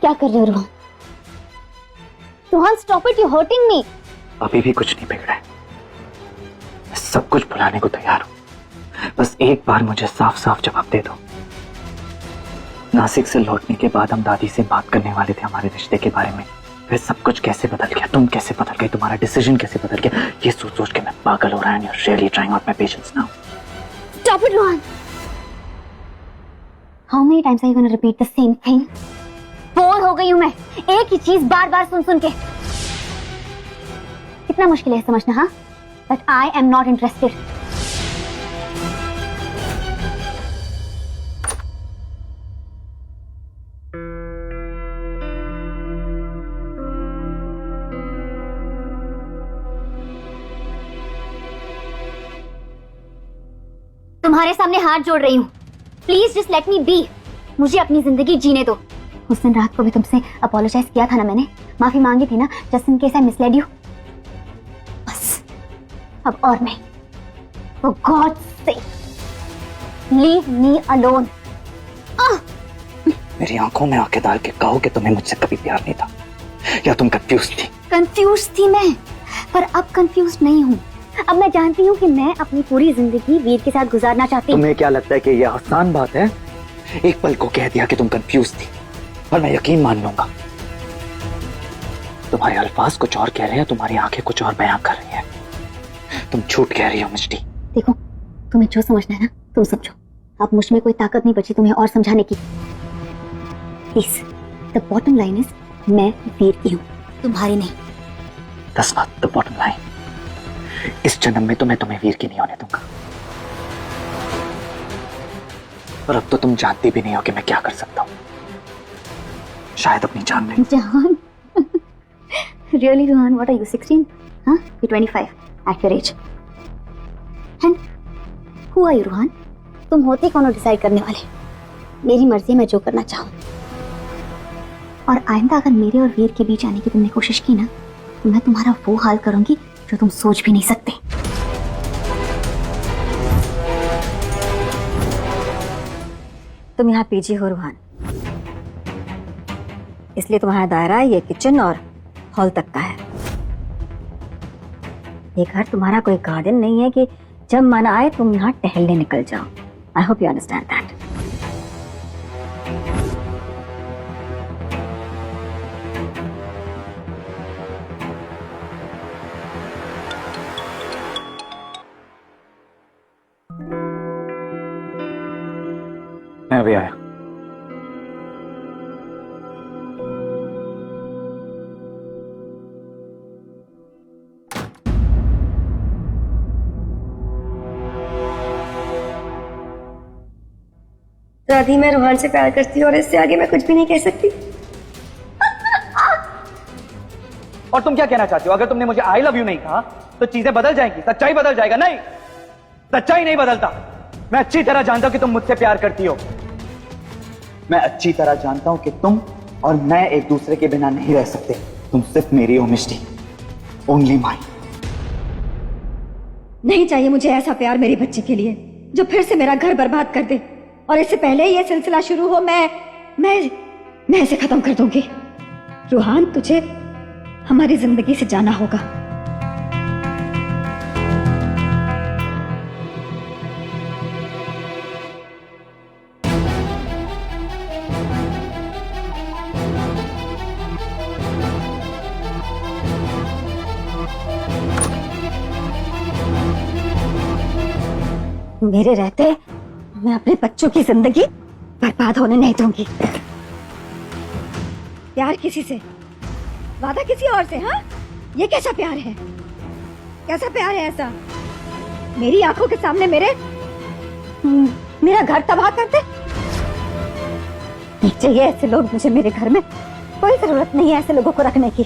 क्या कर रहे हो Rohan? Rohan stop it, you hurting me. अभी भी कुछ नहीं बिगड़ा है, मैं सब कुछ भुलाने को तैयार हूं। बस एक बार मुझे साफ साफ जवाब दे दो। नासिक से लौटने के बाद हम दादी से बात करने वाले थे हमारे रिश्ते के बारे में। फिर सब कुछ कैसे बदल गया, तुम कैसे बदल गए, तुम्हारा डिसीजन कैसे बदल गया, ये सोच सोच के मैं पागल हो रहा हूं। You're really trying out my patience now. Stop it, Rohan. How many times are you going to repeat the same thing? Bore हो गई हूं मैं एक ही चीज बार बार सुन सुन के। कितना मुश्किल है समझना, हाँ? That I am not interested. तुम्हारे सामने हाथ जोड़ रही हूँ, please just let me be. मुझे अपनी जिंदगी जीने दो। उस दिन रात को भी तुमसे अपोलोजाइज किया था ना मैंने, माफी मांगी थी ना, just in case I misled you. बस अब और नहीं। For God's sake, leave me alone. मेरी आंखों में आंखें डाल के कहो कि तुम्हें मुझसे कभी प्यार नहीं था, या तुम कंफ्यूज थी? कंफ्यूज थी मैं, पर अब कंफ्यूज नहीं हूँ। अब मैं जानती हूँ कि मैं अपनी पूरी जिंदगी वीर के साथ गुजारना चाहती हूँ। तुम्हें क्या लगता है कि यह आसान बात है? एक पल को कह दिया कि तुम कंफ्यूज थी और मैं यकीन मान लूंगा। तुम्हारे अल्फाज कुछ और कह रहे हैं, तुम्हारी आंखें कुछ और बयां कर रही हैं। तुम झूठ कह रही हो मिष्टी। देखो, तुम्हें जो समझना है ना तुम समझो। अब मुझ में कोई ताकत नहीं बची तुम्हें और समझाने की। Please, the bottom line is मैं वीर की हूँ, तुम्हारी नहीं। That's not the bottom line. इस जन्म में तो मैं तुम्हें वीर की नहीं होने दूंगा। और अब तो तुम जानती भी नहीं हो कि मैं क्या कर सकता हूँ। शायद अपनी जान में। जान? Really, Rohan? What are you, 16? Huh? You're 25 at your age. And who are you, Rohan? तुम होते कौन हो डिसाइड करने वाले? मेरी मर्जी, मैं जो करना चाहूँ। और आइंदा अगर मेरे और वीर के बीच आने की तुमने कोशिश की ना, तो मैं तुम्हारा वो हाल करूंगी जो तुम सोच भी नहीं सकते। तुम यहाँ पीजी हो रोहन, इसलिए तुम्हारा दायरा ये किचन और हॉल तक का है। ये घर तुम्हारा कोई गार्डन नहीं है कि जब मन आए तुम यहाँ टहलने निकल जाओ। I hope you understand that. मैं अभी आया। दादी, मैं रोहन से प्यार करती हूँ और इससे आगे मैं कुछ भी नहीं कह सकती। और तुम क्या कहना चाहती हो? अगर तुमने मुझे आई लव यू नहीं कहा तो चीजें बदल जाएंगी, सच्चाई बदल जाएगा? नहीं, सच्चाई नहीं बदलता। मैं अच्छी तरह जानता हूं कि तुम मुझसे प्यार करती हो। मैं अच्छी तरह जानता हूं कि तुम और मैं एक दूसरे के बिना नहीं रह सकते। तुम सिर्फ मेरी हो मिष्टी, ओनली माइन। नहीं चाहिए मुझे ऐसा प्यार मेरे बच्चे के लिए जो फिर से मेरा घर बर्बाद कर दे। और इससे पहले ये सिलसिला शुरू हो मैं इसे खत्म कर दूंगी। रोहन, तुझे हमारी जिंदगी से जाना होगा। मेरे रहते मैं अपने बच्चों की जिंदगी बर्बाद होने नहीं दूंगी। प्यार किसी से, वादा किसी और से? हाँ, ये कैसा प्यार है? कैसा प्यार है ऐसा? मेरी आंखों के सामने मेरा घर तबाह कर दे। नहीं चाहिए ऐसे लोग मुझे मेरे घर में। कोई जरूरत नहीं है ऐसे लोगों को रखने की।